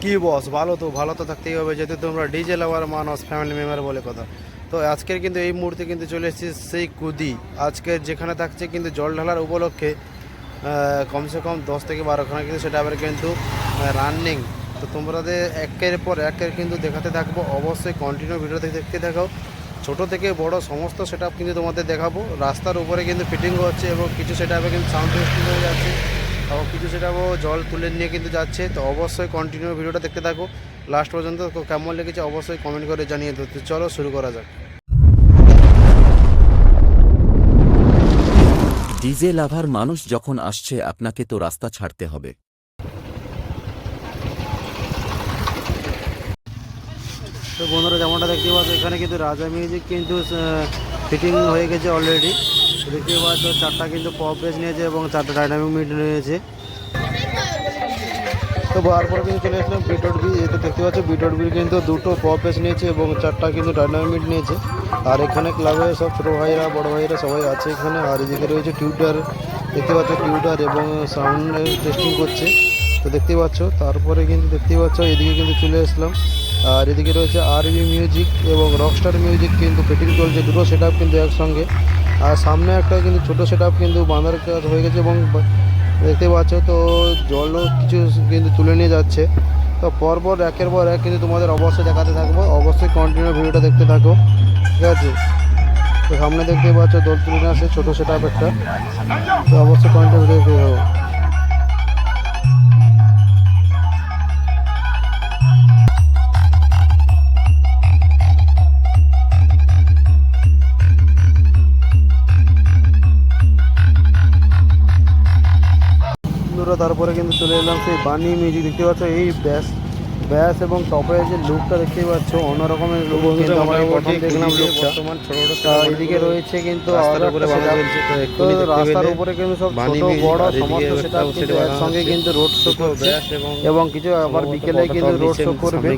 কি বস, ভালো তো থাকতেই হবে, যেহেতু তোমরা ডিজে লাভার মানুষ, ফ্যামিলি মেম্বার বলে কথা। তো আজকের কিন্তু এই মুহূর্তে কিন্তু চলে এসেছি সেই কুদি। আজকে যেখানে থাকছে কিন্তু জল ঢালার উপলক্ষে কমসে কম 10 থেকে 12খানা কিন্তু সেটা আবার কিন্তু রানিং। তো তোমাদের একের পর একের কিন্তু দেখাতে থাকবো, অবশ্যই কন্টিনিউ ভিডিও দেখতে থাকো। ছোট থেকে বড় সমস্ত সেট কিন্তু তোমাদের দেখাবো। রাস্তার উপরে কিন্তু ফিটিং হচ্ছে এবং কিছু সেট কিন্তু সাউন্ড টেস্টিং হয়ে যাচ্ছে, এবং কিছু সেটাও জল তুলে নিয়ে কিন্তু যাচ্ছে। তো অবশ্যই কন্টিনিউ ভিডিওটা দেখতে থাকো লাস্ট পর্যন্ত। তো কেমন লেগেছে অবশ্যই কমেন্ট করে জানিয়ে দিও। তো চলো শুরু করা যাক। ডিজে লাভার মানুষ যখন আসছে আপনাকে তো রাস্তা ছাড়তে হবে। তো বন্ধুরা, যেমনটা দেখতে পাচ্ছ এখানে কিন্তু রাজা মিউজিক কিন্তু ফিটিং হয়ে গেছে অলরেডি। দেখতে পাচ্ছ 4টা কিন্তু পপ বেস নিয়েছে এবং 4টা ডাইনামিক মিড নিয়েছে। তো তারপরে কিন্তু চলে আসলাম বিটড বি। এতে দেখতে পাচ্ছ বিটড বি কিন্তু 2টো পপ বেস নিয়েছে এবং 4টা কিন্তু ডাইনামিক মিড নিয়েছে। আর এখানে ক্লাবে সব ছোটো ভাইরা বড় ভাইরা সবাই আছে এখানে। আর এদিকে রয়েছে টিউটার, দেখতে পাচ্ছ টিউটার এবং সাউন্ড টেস্টিং করছে। তো দেখতে পাচ্ছ তারপরে কিন্তু দেখতে পাচ্ছ এদিকে কিন্তু চলে আসলাম। আর এদিকে রয়েছে আরবি মিউজিক এবং রকস্টার মিউজিক কিন্তু ফিটিং চলছে, দুটো সেট কিন্তু একসঙ্গে। আর সামনে একটা কিন্তু ছোটো সেট কিন্তু বাঁধার কাজ হয়ে গেছে এবং দেখতে পাচ্ছ তো জলও কিছু কিন্তু তুলে নিয়ে যাচ্ছে। তো পরপর একের পর এক কিন্তু তোমাদের অবশ্যই দেখাতে থাকবো, অবশ্যই কন্টিনিউ ভিডিওটা দেখতে থাকো, ঠিক আছে। তো সামনে দেখতে পাচ্ছ দোল তুলে নিয়ে আসছে ছোটো সেট একটা। তো অবশ্যই কন্টিনিউ ভিডিও দেখতে থাকো। তারপরে কিন্তু চলে এলাম সেই বানি মিউজিক। দেখতে পাচ্ছ এই ব্যাস ব্যাস এবং টপের যে লুকটা দেখতে পাচ্ছ অন্যরকমের লুক, কিন্তু আমরা প্রথম দেখলাম লুকটা। এদিকে রয়েছে কিন্তু রাস্তার উপরে কিন্তু সব ছোট বড় সমস্ত সেটা কিন্তু একসঙ্গে কিন্তু রোড শো করছে এবং কিছু আবার বিকেলে কিন্তু রোড শো করবে।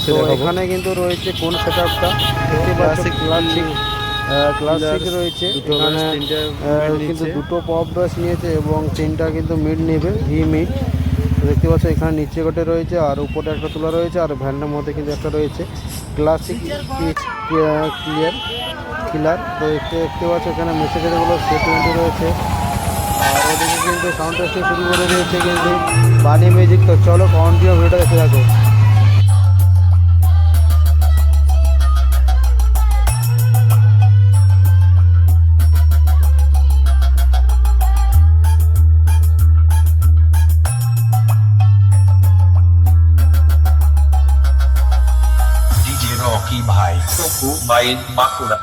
তো এখানে কিন্তু রয়েছে কোন সেট আপটা দেখতে পাচ্ছ, ক্লাসিক রয়েছে এখানে কিন্তু 2টো পপ ব্রাশ নিয়েছে এবং 3টা কিন্তু মিড নেবে, ভি মিড। দেখতে পাচ্ছ এখানে নিচে গোটে রয়েছে আর উপরে একটা তোলা রয়েছে, আর ভ্যানের মধ্যে কিন্তু একটা রয়েছে ক্লাসিক কিলার। তো দেখতে পাচ্ছ এখানে মেসেজেরগুলো সে20 রয়েছে। আর ওদিকে কিন্তু সাউন্ড টেস্টিং শুরু করে দিয়েছে কিন্তু বানি মিউজিক। তো চলো কন্টিনিউ ভিডিওটা দেখতে থাকো। ডিজে রকি ভাই টুকু বাইন Bankura.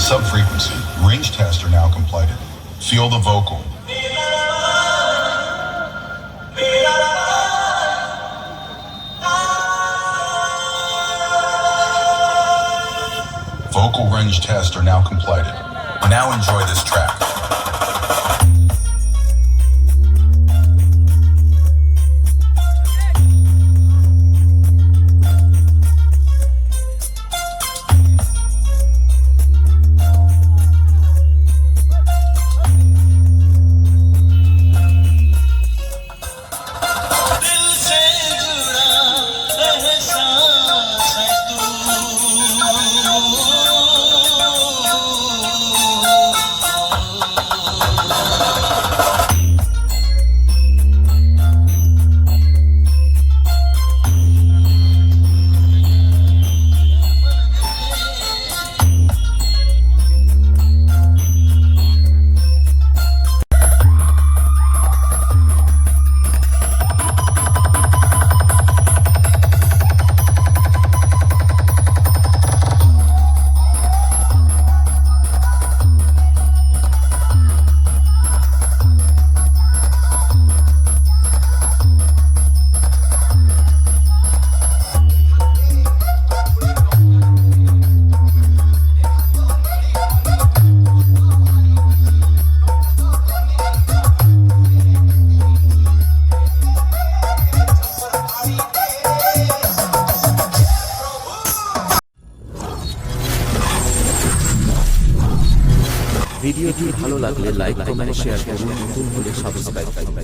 Sub-frequency. Range test are now completed. Feel the vocal. Vocal range tests are now completed. Now enjoy this track. ভিডিওটি ভালো লাগলে লাইক কমেন্ট শেয়ার করুন, নতুন হলে সাবস্ক্রাইব করুন।